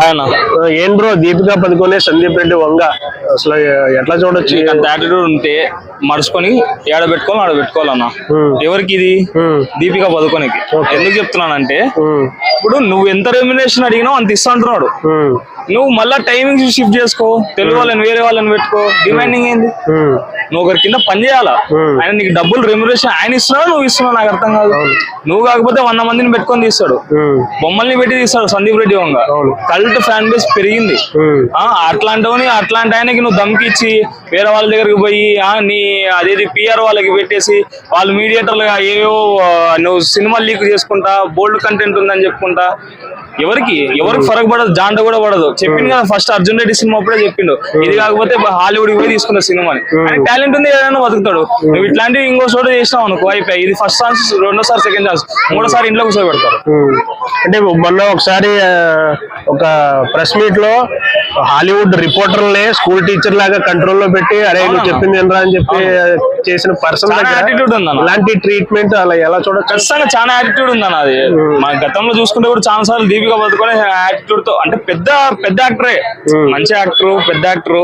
ఆయన ఏం బ్రో దీపికా పదుకొనే సందీప్ రెడ్డి వంగ అసలు ఎట్లా చూడొచ్చు? అంత యాటిట్యూడ్ ఉంటే మరుచుకొని ఏడ పెట్టుకోవాలి ఆడ పెట్టుకోవాలన్నా. ఎవరికి ఇది? దీపికా పదుకొనేకి. ఎందుకు చెప్తున్నానంటే ఇప్పుడు నువ్వు ఎంత రెమ్యునరేషన్ అడిగినావు అంత ఇస్తా అంటున్నాడు. నువ్వు మళ్ళా టైమింగ్ షిఫ్ట్ చేసుకో, తెలుగు వాళ్ళని వేరే వాళ్ళని పెట్టుకో. డిమాండింగ్ ఏంది? నువ్వు ఒకరి కింద పని చేయాలా. ఆయన నీకు డబ్బులు రెమ్యునరేషన్ ఆయన ఇస్తున్నాడు, నువ్వు ఇస్తున్నావు, నాకు అర్థం కాదు. నువ్వు కాకపోతే 100 మందిని పెట్టుకొని తీస్తాడు, బొమ్మల్ని పెట్టి తీస్తాడు Sandeep Reddy Vanga. Cult fan base పెరిగింది. అట్లాంటి ఆయనకి నువ్వు దమ్కిచ్చి వేరే వాళ్ళ దగ్గరికి పోయి నీ అదేది పిఆర్ వాళ్ళకి పెట్టేసి వాళ్ళు మీడియేటర్లుగా ఏవో నువ్వు సినిమా లీక్ చేసుకుంటా, బోల్డ్ కంటెంట్ ఉందని చెప్పుకుంటా, ఎవరికి ఫరక్ పడదు, జాండ కూడా పడదు. చెప్పింది కదా ఫస్ట్ అర్జున్ రెడ్డి సినిమా అప్పుడే చెప్పిండు, ఇది కాకపోతే హాలీవుడ్ పోయి తీసుకున్న సినిమాని. ఆయన టాలెంట్ ఉంది, ఏదైనా బతుకుతాడు. నువ్వు ఇట్లాంటివి ఇంకో చోట చేసినావు అనుకో అయిపోయి. ఇది ఫస్ట్ ఛాన్స్, రెండోసారి సెకండ్ ఛాన్స్, మూడోసారి ఇంట్లో కూర్చోబెడతారు. అంటే మొన్న ఒకసారి ఒక ప్రెస్ మీట్ లో హాలీవుడ్ రిపోర్టర్లే స్కూల్ టీచర్ లాగా కంట్రోల్ లో పెట్టి అరే నువ్వు చెప్పింది ఏంట్రా అని చెప్పి చేసిన పర్సన్ యాటిట్యూడ్ ఉందన్న. అలాంటి ట్రీట్మెంట్ అలా ఎలా చూడొచ్చు? ఖచ్చితంగా చాలా యాటిట్యూడ్ ఉందన్న. అది మన గతంలో చూసుకుంటే కూడా చాలా సార్లు దీపికా పదుకొనే యాటిట్యూడ్ తో, అంటే పెద్ద యాక్టరే, మంచి యాక్టర్, పెద్ద యాక్టర్,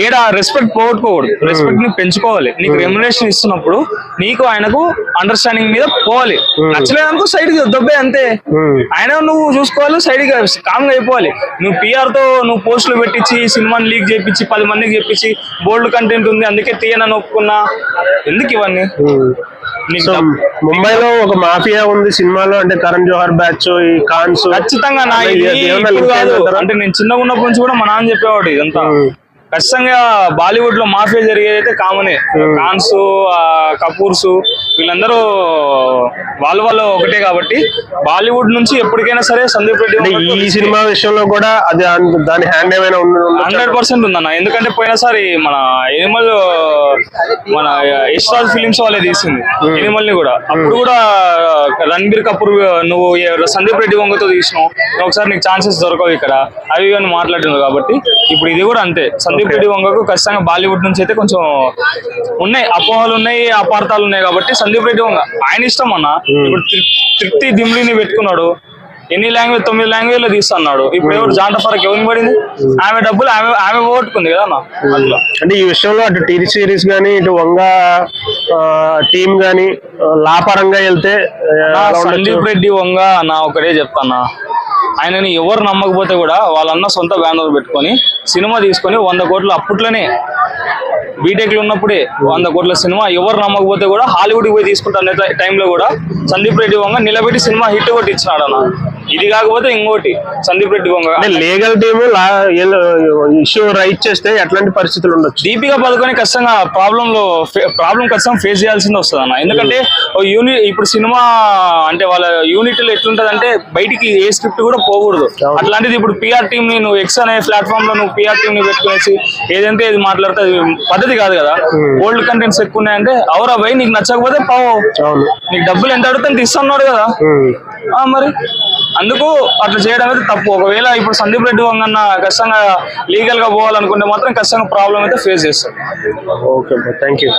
ఏడా రెస్పెక్ట్ పోగొట్టుకోకూడదు. రెస్పెక్ట్ ని పెంచుకోవాలి. నీకు రెమ్యునరేషన్ ఇస్తున్నప్పుడు నీకు ఆయనకు అండర్స్టాండింగ్ మీద పోవాలి. నచ్చలేదనుకో సైడ్ కి దొబ్బే, అంతే. ఆయన నువ్వు చూసుకోవాలి, సైడ్ గా కామ్ గా అయిపోవాలి. నువ్వు పిఆర్ తో నువ్వు పోస్టులు పెట్టించి సినిమాని లీక్ చేయించి 10 మందికి చెప్పించి బోల్డ్ కంటెంట్ ఉంది అందుకే తీయనని ఒప్పుకున్నా, ఎందుకు ఇవన్నీ? ముంబైలో ఒక మాఫియా ఉంది సినిమాలో, అంటే కరణ్ జోహర్ బ్యాచ్, ఈ ఖాన్స్. ఖచ్చితంగా అంటే నేను చిన్నగా ఉన్నప్పటి నుంచి కూడా మా నాన్న చెప్పేవాడు ఇదంతా. ఖచ్చితంగా బాలీవుడ్ లో మాఫియా జరిగేదైతే కామనే. ఖాన్స్, కపూర్స్ వీళ్ళందరూ వాళ్ళు ఒకటే కాబట్టి బాలీవుడ్ నుంచి ఎప్పటికైనా సరే సందీప్ రెడ్డి ఈ సినిమా విషయంలో కూడా అది దాని హ్యాండ్ ఏమైనా 100% ఉందన్న. ఎందుకంటే పోయినసారి మన యశ్రాజ్ ఫిలిమ్స్ వాళ్ళే తీసింది ఎనిమల్ ని కూడా. అప్పుడు కూడా రణబీర్ కపూర్ నువ్వు సందీప్ రెడ్డి వంగతో తీసినావు, ఒకసారి నీకు ఛాన్సెస్ దొరకవు ఇక్కడ, అవి అని మాట్లాడినావు. కాబట్టి ఇప్పుడు ఇది కూడా అంతే. సందీప్ రెడ్డి వంగకు ఖచ్చితంగా బాలీవుడ్ నుంచి అయితే కొంచెం ఉన్నాయి, అపోహలు ఉన్నాయి, అపార్థాలు ఉన్నాయి. కాబట్టి సందీప్ రెడ్డి వంగ ఆయన ఇష్టం అన్న. ఇప్పుడు తృప్తి దిమ్లీని పెట్టుకున్నాడు, ఎన్ని లాంగ్వేజ్ 9 లాంగ్వేజ్ లో తీస్తున్నాడు. ఇప్పుడు ఎవరు జాంట ఫరక్ ఎవరిని పడింది? ఆమె డబ్బులు ఆమె పోగొట్టుకుంది కదా అన్న. అట్లా అంటే ఈ విషయంలో అటు టీవీ సిరీస్ గానీ ఇటు వంగ టీమ్ గానీ లాపరంగా వెళ్తే సందీప్ రెడ్డి వంగ నా ఒకటే చెప్తానా, ఆయనని ఎవరు నమ్మకపోతే కూడా వాళ్ళన్న సొంత బ్యానర్ పెట్టుకొని సినిమా తీసుకొని 100 కోట్లు అప్పట్లోనే బీటెక్ లో ఉన్నప్పుడే 100 కోట్ల సినిమా ఎవరు నమ్మకపోతే కూడా హాలీవుడ్ పోయి తీసుకుంటారు టైంలో కూడా సందీప్ రెడ్డి వంగ నిలబెట్టి సినిమా హిట్ కొట్టి ఇచ్చినాడు అన్న. ఇది కాకపోతే ఇంకోటి Sandeep Reddy Vanga legal team issue right చేస్తే ఎట్లాంటి పరిస్థితులు ఉండొచ్చు? దీపికా పదుకొని ఖచ్చితంగా ప్రాబ్లం ఖచ్చితంగా ఫేస్ చేయాల్సింది వస్తుంది అన్న. ఎందుకంటే ఇప్పుడు సినిమా అంటే వాళ్ళ యూనిట్ లో ఎట్లుంటది అంటే బయటికి ఏ స్క్రిప్ట్ కూడా పోకూడదు. అట్లాంటిది ఇప్పుడు పిఆర్ టీమ్ ని నువ్వు ఎక్స్ అనే ప్లాట్ఫామ్ లో నువ్వు పిఆర్ టీమ్ ని పెట్టుకునేసి ఏదంటే ఇది మాట్లాడితే అది పద్ధతి కాదు కదా. ఓల్డ్ కంటెంట్స్ ఎక్కువ ఉన్నాయంటే అవరా భయ్ నీకు నచ్చకపోతే పావు, నీకు డబ్బులు ఎంత అడుగుతా ఇస్తున్నాడు కదా మరి. అందుకు అట్లా చేయడం అయితే తప్పు. ఒకవేళ ఇప్పుడు సందీప్ రెడ్డి వంగన్న ఖచ్చితంగా లీగల్ గా పోవాలనుకుంటే మాత్రం ఖచ్చితంగా ప్రాబ్లం అయితే ఫేస్ చేస్తారు. Okay, thank you.